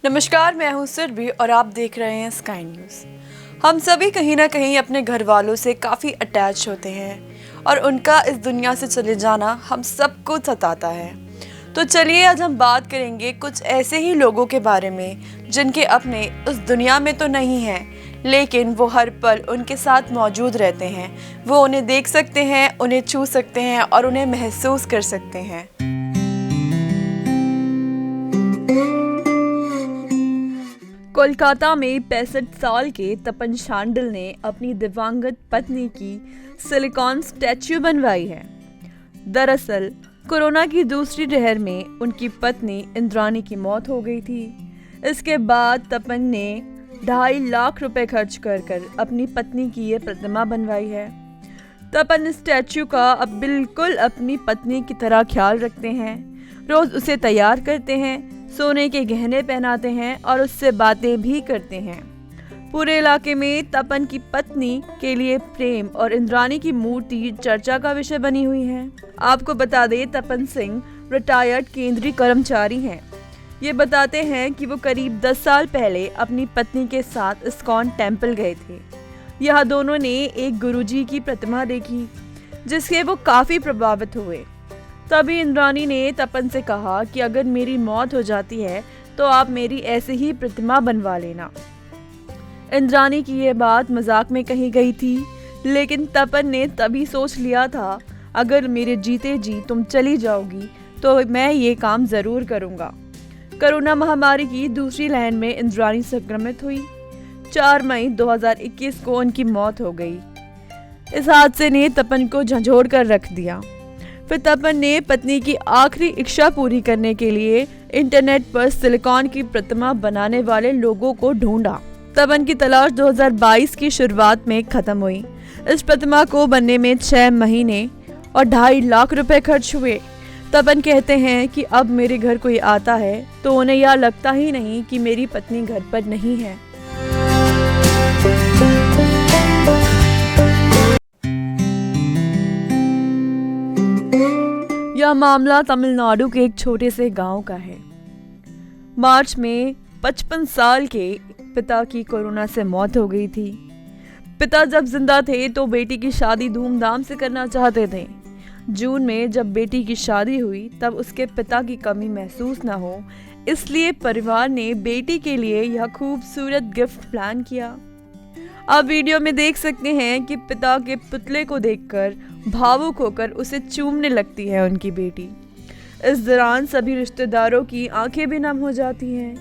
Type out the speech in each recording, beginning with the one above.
नमस्कार, मैं हूं सुरभि और आप देख रहे हैं स्काई न्यूज़। हम सभी कहीं ना कहीं अपने घर वालों से काफ़ी अटैच होते हैं और उनका इस दुनिया से चले जाना हम सबको सताता है। तो चलिए आज हम बात करेंगे कुछ ऐसे ही लोगों के बारे में जिनके अपने उस दुनिया में तो नहीं हैं, लेकिन वो हर पल उनके साथ मौजूद रहते हैं। वो उन्हें देख सकते हैं, उन्हें छू सकते हैं और उन्हें महसूस कर सकते हैं। कोलकाता में 65 साल के तपन शांडिल ने अपनी दिवंगत पत्नी की सिलिकॉन स्टैच्यू बनवाई है। दरअसल कोरोना की दूसरी लहर में उनकी पत्नी इंद्रानी की मौत हो गई थी। इसके बाद तपन ने 2.5 लाख रुपए खर्च कर अपनी पत्नी की ये प्रतिमा बनवाई है। तपन स्टैच्यू का अब बिल्कुल अपनी पत्नी की तरह ख्याल रखते हैं। रोज उसे तैयार करते हैं, सोने के गहने पहनाते हैं और उससे बातें भी करते हैं। पूरे इलाके में तपन की पत्नी के लिए प्रेम और इंद्रानी की मूर्ति चर्चा का विषय बनी हुई है। आपको बता दें, तपन सिंह रिटायर्ड केंद्रीय कर्मचारी हैं। ये बताते हैं कि वो करीब 10 साल पहले अपनी पत्नी के साथ इस्कॉन टेम्पल गए थे। यहाँ दोनों ने एक गुरुजी की प्रतिमा देखी जिससे वो काफ़ी प्रभावित हुए। तभी इंद्रानी ने तपन से कहा कि अगर मेरी मौत हो जाती है तो आप मेरी ऐसे ही प्रतिमा बनवा लेना। इंद्रानी की ये बात मजाक में कही गई थी, लेकिन तपन ने तभी सोच लिया था, अगर मेरे जीते जी तुम चली जाओगी तो मैं ये काम ज़रूर करूँगा। कोरोना महामारी की दूसरी लहर में इंद्रानी संक्रमित हुई। 4 मई 2021 को उनकी मौत हो गई। इस हादसे ने तपन को झंझोड़ कर रख दिया। फिर तपन ने पत्नी की आखिरी इच्छा पूरी करने के लिए इंटरनेट पर सिलिकॉन की प्रतिमा बनाने वाले लोगों को ढूंढा। तपन की तलाश 2022 की शुरुआत में खत्म हुई। इस प्रतिमा को बनने में 6 महीने और 2.5 लाख रुपए खर्च हुए। तपन कहते हैं कि अब मेरे घर कोई आता है तो उन्हें यह लगता ही नहीं कि मेरी पत्नी घर पर नहीं है। यह मामला तमिलनाडु के एक छोटे से गांव का है। मार्च में 55 साल के पिता की कोरोना से मौत हो गई थी। पिता जब जिंदा थे तो बेटी की शादी धूमधाम से करना चाहते थे। जून में जब बेटी की शादी हुई तब उसके पिता की कमी महसूस न हो, इसलिए परिवार ने बेटी के लिए यह खूबसूरत गिफ्ट प्लान किया। आप वीडियो में देख सकते हैं कि पिता के पुतले को देखकर भावुक होकर उसे चूमने लगती है उनकी बेटी। इस दौरान सभी रिश्तेदारों की आंखें भी नम हो जाती हैं।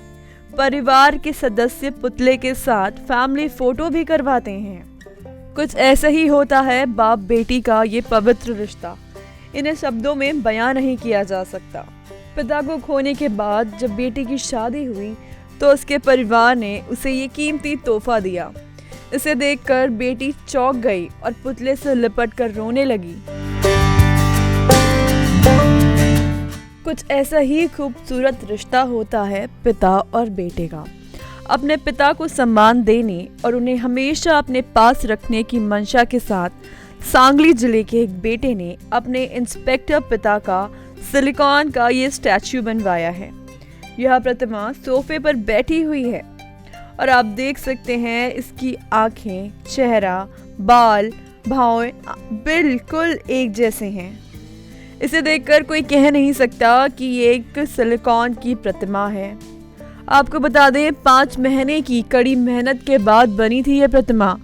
परिवार के सदस्य पुतले के साथ फैमिली फोटो भी करवाते हैं। कुछ ऐसा ही होता है बाप बेटी का ये पवित्र रिश्ता। इन्हें शब्दों में बयां नहीं किया जा सकता। पिता को खोने के बाद जब बेटी की शादी हुई तो उसके परिवार ने उसे ये कीमती तोहफा दिया। इसे देखकर बेटी चौंक गई और पुतले से लिपट कर रोने लगी। कुछ ऐसा ही खूबसूरत रिश्ता होता है पिता और बेटे का। अपने पिता को सम्मान देने और उन्हें हमेशा अपने पास रखने की मंशा के साथ सांगली जिले के एक बेटे ने अपने इंस्पेक्टर पिता का सिलिकॉन का ये स्टैच्यू बनवाया है। यह प्रतिमा सोफे पर बैठी हुई है और आप देख सकते हैं इसकी आंखें, चेहरा, बाल, भौहें बिल्कुल एक जैसे हैं। इसे देखकर कोई कह नहीं सकता कि ये एक सिलिकॉन की प्रतिमा है। आपको बता दें, 5 महीने की कड़ी मेहनत के बाद बनी थी ये प्रतिमा।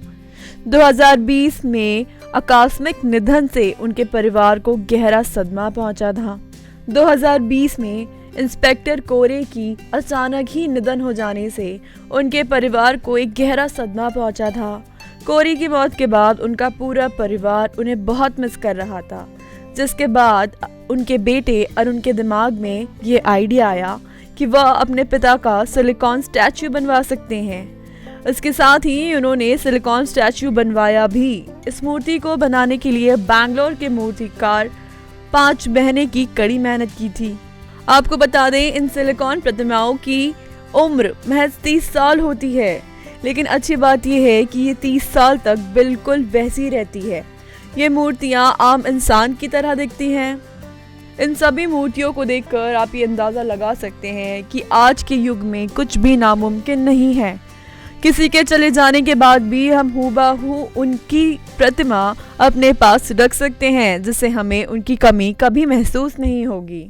2020 में आकस्मिक निधन से उनके परिवार को गहरा सदमा पहुंचा था। 2020 में इंस्पेक्टर कोरे की अचानक ही निधन हो जाने से उनके परिवार को एक गहरा सदमा पहुंचा था। कोरी की मौत के बाद उनका पूरा परिवार उन्हें बहुत मिस कर रहा था, जिसके बाद उनके बेटे और उनके दिमाग में ये आइडिया आया कि वह अपने पिता का सिलिकॉन स्टैच्यू बनवा सकते हैं। इसके साथ ही उन्होंने सिलिकॉन स्टैच्यू बनवाया भी। इस मूर्ति को बनाने के लिए बैंगलोर के मूर्तिकार 5 महीने की कड़ी मेहनत की थी। आपको बता दें, इन सिलिकॉन प्रतिमाओं की उम्र महज 30 साल होती है, लेकिन अच्छी बात यह है कि ये 30 साल तक बिल्कुल वैसी रहती है। ये मूर्तियां आम इंसान की तरह दिखती हैं। इन सभी मूर्तियों को देखकर आप ये अंदाज़ा लगा सकते हैं कि आज के युग में कुछ भी नामुमकिन नहीं है। किसी के चले जाने के बाद भी हम हूबहू उनकी प्रतिमा अपने पास रख सकते हैं, जिससे हमें उनकी कमी कभी महसूस नहीं होगी।